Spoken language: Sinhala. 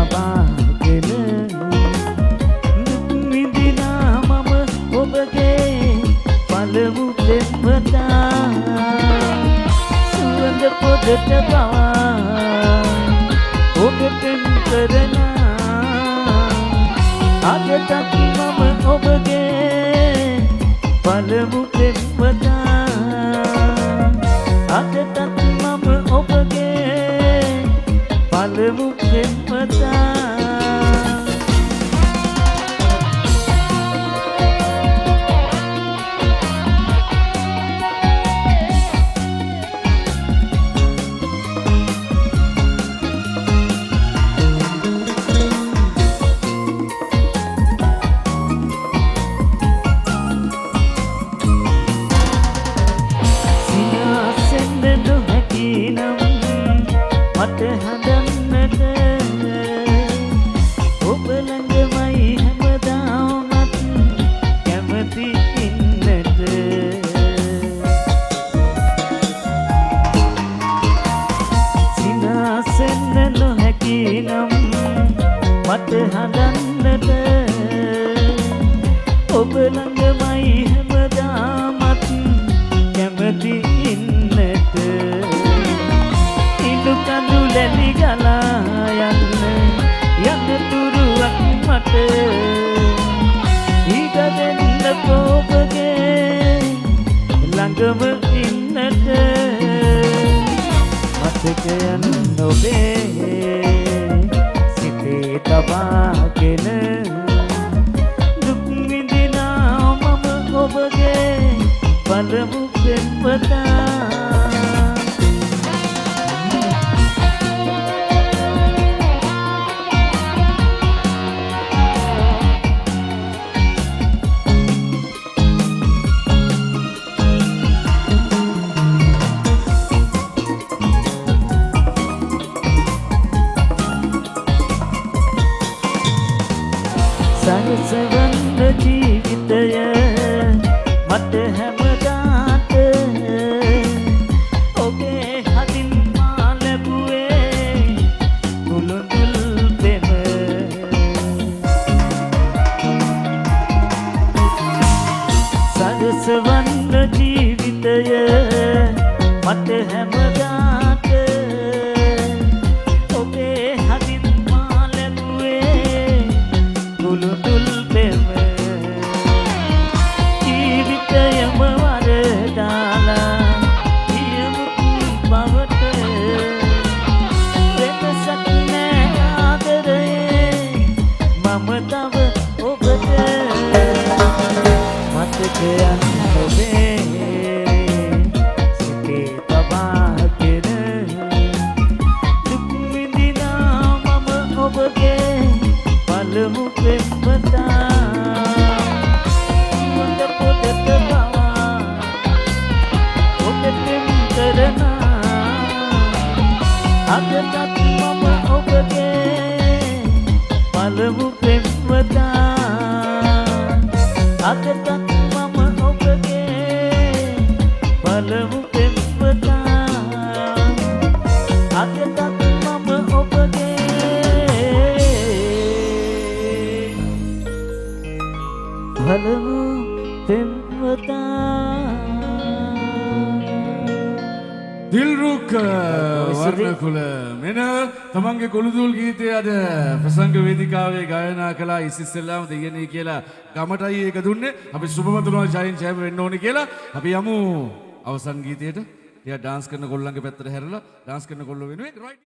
තබාගෙන දුක් විඳිනා මම ඔබගේ පළමු පෙම්වතා සුවඳ පොදට පවා ඔබෙන් කරනා අදටත් මම ඔබගේ පළමු පෙම්වතා අදටත් මම ඔබගේ පළමු පෙම්වතා මට හඳන්නට ඔබ ළඟමයි හැමදාමත් කැමති ඉන්නට සිනාසෙන්න නොහැකි නම් මට හඳන්නට ඔබ ළඟමයි හැමදාමත් කැමති ඉන්නට කඳු ලැලි ගලා යන්න තුරුවක් මට ඊට දෙන්න ඔබගේ ළඟම ඉන්නට මතකයන් ඔබේ සිතේ තබාගෙන දුක් විඳිනා මම ඔබගේ පළමු පෙම්වතා සරසවන්න ජීවිතය මට හැමදාට ඔබේ හදින් මා ලැබුවේ කුළුඳුල් පෙම සරසවන්න ජීවිතය මට හැමදාට ඔබේ හදින් මා ලැබුවේ කුළුඳුල් පෙම ජීවිතයම වරදාලා පියමුත් බවට වෙනසක් නෑ ආදරයේ මම තව ඔබට මතකයන් ඔබේ සිතේ තබාගෙන දුක් විඳිනා මම ඔබගේ පළමු පෙම්වතා සුවඳ පොදට පවා ඔබෙන් කරනා අදටත් මම ඔබගේ පළමු පෙම්වතා අදටත් මම ඔබගේ පළමු පෙම්වතා අදටත් මම ඔබගේ පළමු පෙම්වතා දිල්රුක් වර්ණකුල මෙන තමන්ගේ කොළුදුල් ගීතය අද ප්‍රසංග වේදිකාවේ ගායනා කළා ඉස්සෙල්ලාම දෙයනේ කියලා ගමටයි ඒක දුන්නේ අපි සුබමතුමා ජයින් ජයම වෙන්න ඕනේ කියලා අපි යමු අවසන් ගීතයට ටිකක් ඩාන්ස් කරන කොල්ලන්ගේ පැත්තට හැරලා ඩාන්ස් කරන කොල්ලෝ වෙනුවෙන්